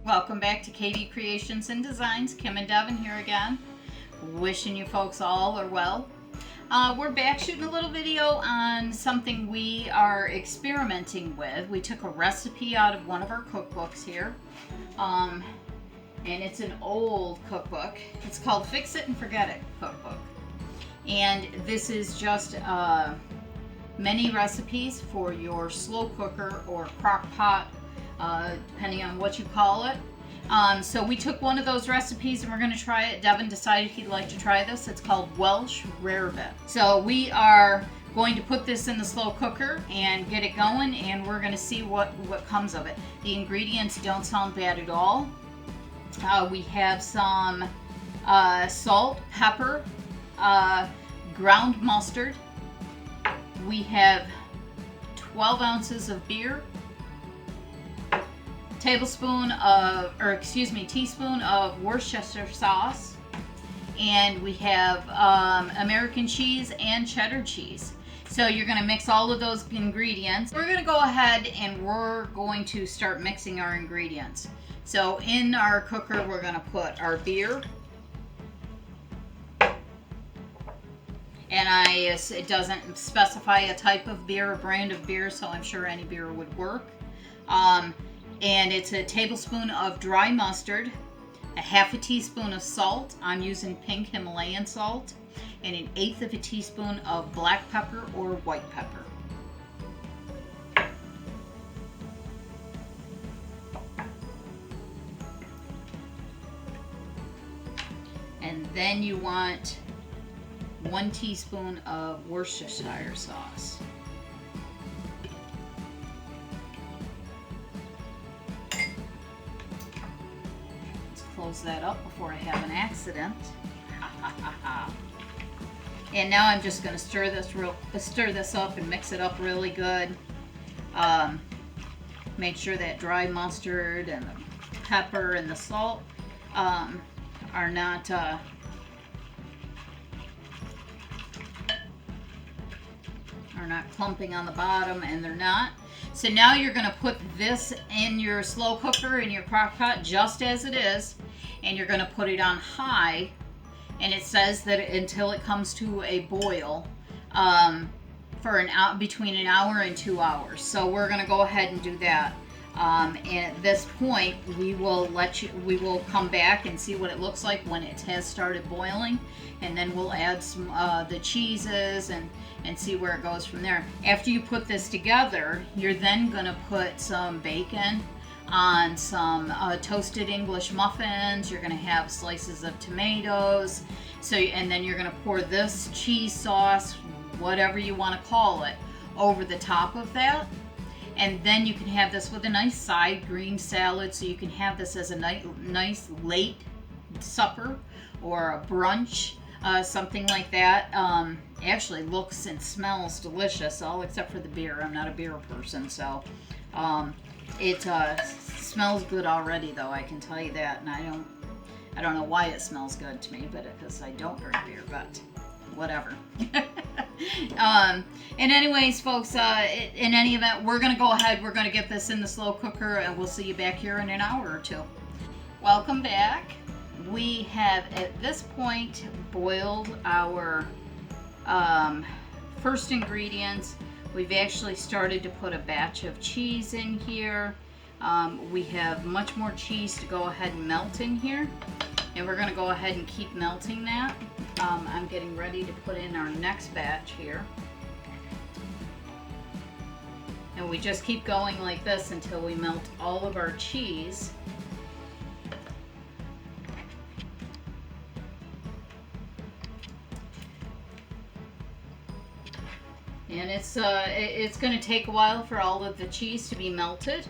Welcome back to Katie Creations and Designs. Kim and Devin here again. Wishing you folks all are well. We're back shooting a little video on something we are experimenting with. We took a recipe out of one of our cookbooks here. And it's an old cookbook. It's called Fix It and Forget It cookbook. And this is just many recipes for your slow cooker or crock pot, depending on what you call it. So we took one of those recipes and we're going to try it. Devin decided he'd like to try this. It's called Welsh Rarebit. So we are going to put this in the slow cooker and get it going, and we're going to see what comes of it. The ingredients don't sound bad at all. We have some salt, pepper, ground mustard. We have 12 ounces of beer, teaspoon of Worcestershire sauce, and we have American cheese and cheddar cheese. So you're going to mix all of those ingredients. We're going to go ahead and we're going to start mixing our ingredients. So in our cooker we're going to put our beer, and it doesn't specify a type of beer or brand of beer, so I'm sure any beer would work. And it's a tablespoon of dry mustard, a half a teaspoon of salt. I'm using pink Himalayan salt, and 1/8 of a teaspoon of black pepper or white pepper. And then you want 1 teaspoon of Worcestershire sauce. Close that up before I have an accident. And now I'm just going to stir this up and mix it up really good. Make sure that dry mustard and the pepper and the salt are not clumping on the bottom, and they're not. So now you're going to put this in your slow cooker, in your crock pot, just as it is, and you're going to put it on high, and it says that until it comes to a boil for between an hour and 2 hours. So we're going to go ahead and do that. And at this point, we will come back and see what it looks like when it has started boiling, and then we'll add some the cheeses and see where it goes from there. After you put this together, you're then going to put some bacon on some toasted English muffins. You're going to have slices of tomatoes. And then you're going to pour this cheese sauce, whatever you want to call it, over the top of that. And then you can have this with a nice side green salad. So you can have this as a nice late supper or a brunch, something like that. Actually looks and smells delicious, all except for the beer. I'm not a beer person, so it smells good already, though, I can tell you that. And I don't know why it smells good to me, but because I don't drink beer, but whatever. And anyways, folks, in any event, we're going to go ahead, we're going to get this in the slow cooker, and we'll see you back here in an hour or two. Welcome back. We have, at this point, boiled our first ingredients. We've actually started to put a batch of cheese in here. We have much more cheese to go ahead and melt in here, and we're going to go ahead and keep melting that. I'm getting ready to put in our next batch here. And we just keep going like this until we melt all of our cheese. And it's going to take a while for all of the cheese to be melted.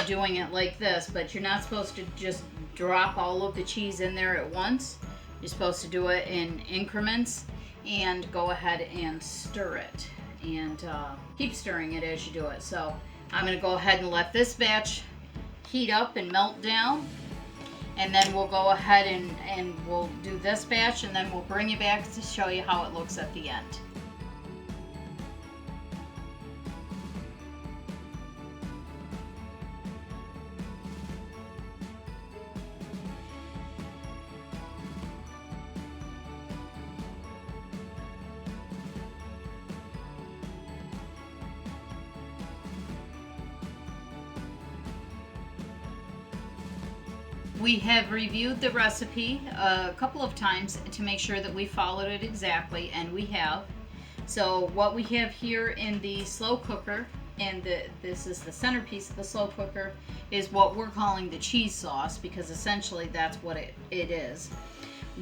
Doing it like this, but you're not supposed to just drop all of the cheese in there at once. You're supposed to do it in increments and go ahead and stir it, and keep stirring it as you do it. So I'm going to go ahead and let this batch heat up and melt down, and then we'll go ahead and we'll do this batch, and then we'll bring you back to show you how it looks at the end. We have reviewed the recipe a couple of times to make sure that we followed it exactly, and we have. So what we have here in the slow cooker, and this is the centerpiece of the slow cooker, is what we're calling the cheese sauce, because essentially that's what it is.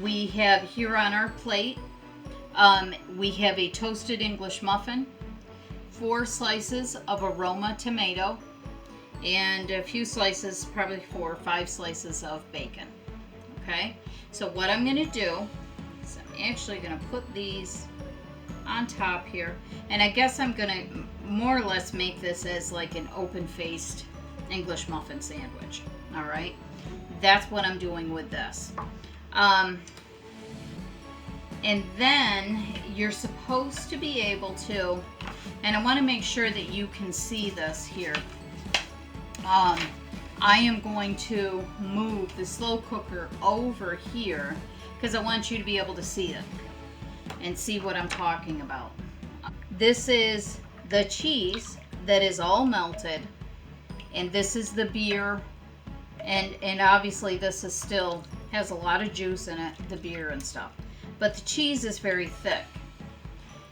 We have here on our plate, we have a toasted English muffin, 4 slices of aroma tomato, and a few slices, probably 4 or 5 slices of bacon. Okay, so what I'm going to do is I'm actually going to put these on top here, and I guess I'm going to more or less make this as like an open-faced English muffin sandwich. All right, that's what I'm doing with this. And then you're supposed to be able to, and I want to make sure that you can see this here. I am going to move the slow cooker over here because I want you to be able to see it and see what I'm talking about. This is the cheese that is all melted, and this is the beer, and obviously this is still has a lot of juice in it, the beer and stuff, but the cheese is very thick.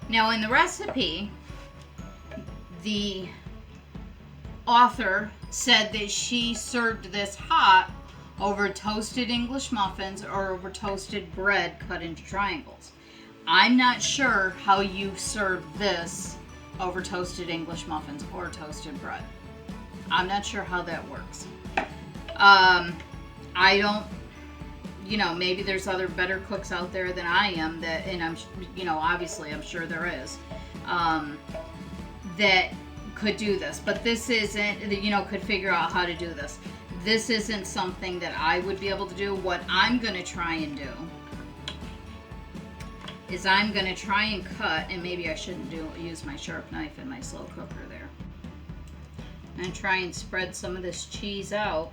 Now in the recipe, the author said that she served this hot over toasted English muffins or over toasted bread cut into triangles. I'm not sure how you serve this over toasted English muffins or toasted bread. I'm not sure how that works. I don't, maybe there's other better cooks out there than I am that, and I'm, obviously I'm sure there is, that could do this, but this isn't, could figure out how to do this. This isn't something that I would be able to do. What I'm going to try and do is I'm going to try and cut, and maybe I shouldn't use my sharp knife in my slow cooker there, and try and spread some of this cheese out.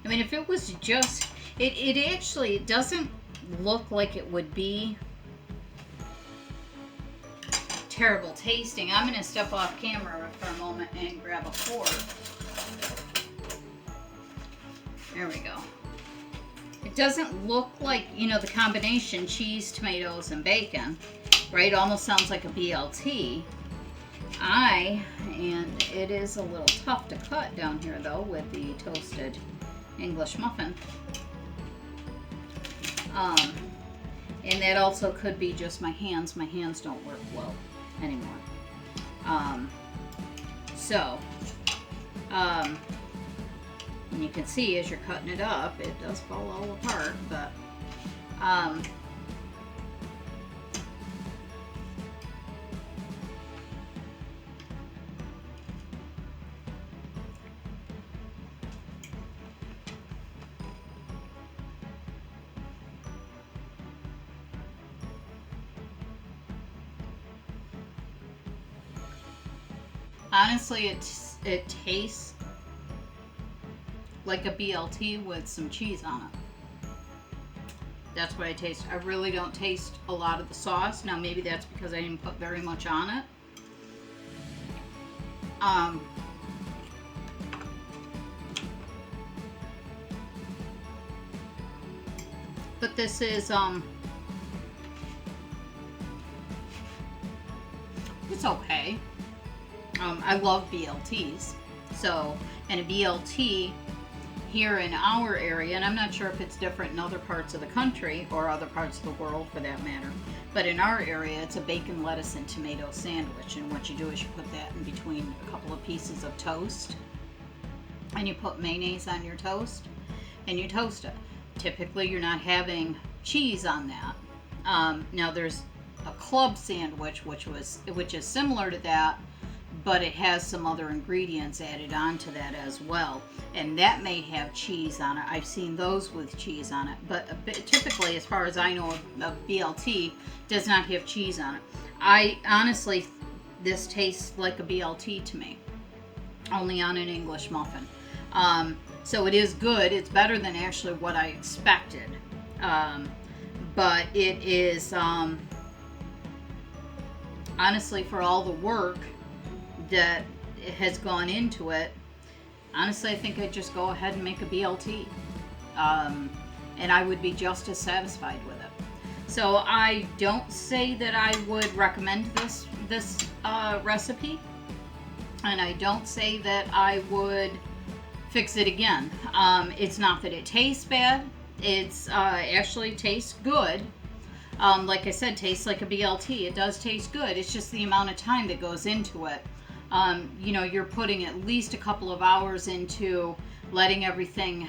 I mean, if it was just, it actually doesn't look like it would be terrible tasting. I'm going to step off camera for a moment and grab a fork. There we go. It doesn't look like, the combination cheese, tomatoes, and bacon, right? Almost sounds like a BLT. And it is a little tough to cut down here though with the toasted English muffin. And that also could be just my hands. My hands don't work well anymore. And you can see as you're cutting it up, it does fall all apart, but honestly, it tastes like a BLT with some cheese on it. That's what I taste. I really don't taste a lot of the sauce. Now maybe that's because I didn't put very much on it. But this is it's okay. I love BLTs. So, and a BLT here in our area, and I'm not sure if it's different in other parts of the country or other parts of the world for that matter, but in our area it's a bacon, lettuce, and tomato sandwich, and what you do is you put that in between a couple of pieces of toast, and you put mayonnaise on your toast, and you toast it. Typically you're not having cheese on that. Now there's a club sandwich which is similar to that, but it has some other ingredients added onto that as well, and that may have cheese on it. I've seen those with cheese on it, but typically, as far as I know, a BLT does not have cheese on it. I honestly, this tastes like a BLT to me, only on an English muffin. So it is good. It's better than actually what I expected, but it is honestly, for all the work that has gone into it, Honestly, I think I'd just go ahead and make a BLT. And I would be just as satisfied with it. So I don't say that I would recommend this recipe, and I don't say that I would fix it again. It's not that it tastes bad. It's actually tastes good. Like I said, tastes like a BLT. It does taste good. It's just the amount of time that goes into it. You know, you're putting at least a couple of hours into letting everything,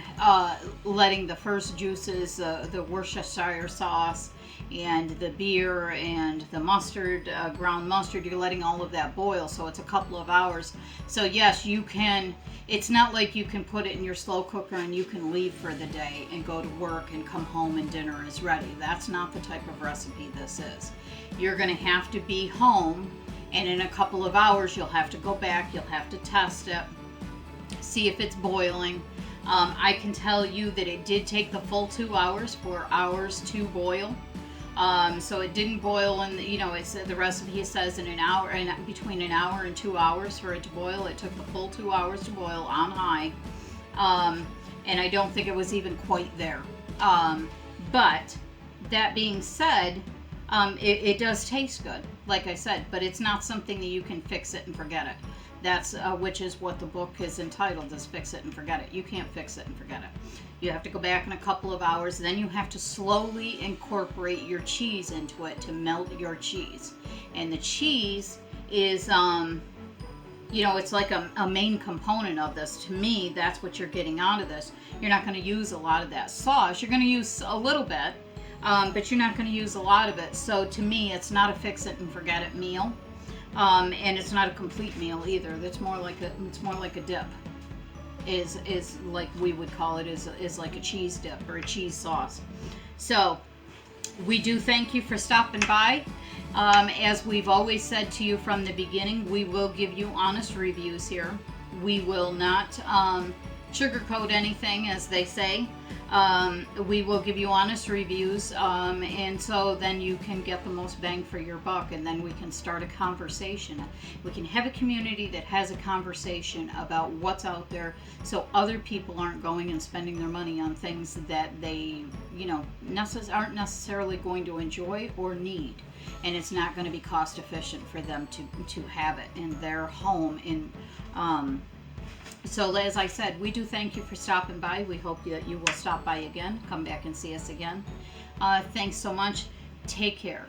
letting the first juices, the Worcestershire sauce, and the beer and the mustard, ground mustard, you're letting all of that boil, so it's a couple of hours. So yes, you can, it's not like you can put it in your slow cooker and you can leave for the day and go to work and come home and dinner is ready. That's not the type of recipe this is. You're going to have to be home, and in a couple of hours you'll have to go back, you'll have to test it, see if it's boiling. I can tell you that it did take the full 2 hours for ours to boil. So it didn't boil in, you know, it's the recipe says in an hour, and between an hour and 2 hours for it to boil. It took the full 2 hours to boil on high. And I don't think it was even quite there. But that being said, it does taste good, like I said, but it's not something that you can fix it and forget it. That's which is what the book is entitled, is Fix It and Forget It. You can't fix it and forget it. You have to go back in a couple of hours, then you have to slowly incorporate your cheese into it to melt your cheese. And the cheese is, you know, it's like a main component of this. To me, that's what you're getting out of this. You're not going to use a lot of that sauce. You're going to use a little bit, but you're not going to use a lot of it. So to me, it's not a fix it and forget it meal. And it's not a complete meal either. It's more like a dip. Is like we would call it, is like a cheese dip or a cheese sauce. So we do thank you for stopping by. As we've always said to you from the beginning, we will give you honest reviews here. We will not sugarcoat anything, as they say. We will give you honest reviews, and so then you can get the most bang for your buck, and then we can start a conversation. We can have a community that has a conversation about what's out there, so other people aren't going and spending their money on things that they, you know, aren't necessarily going to enjoy or need, and it's not going to be cost efficient for them to have it in their home. So as I said, we do thank you for stopping by. We hope that you will stop by again, come back and see us again. Thanks so much. Take care.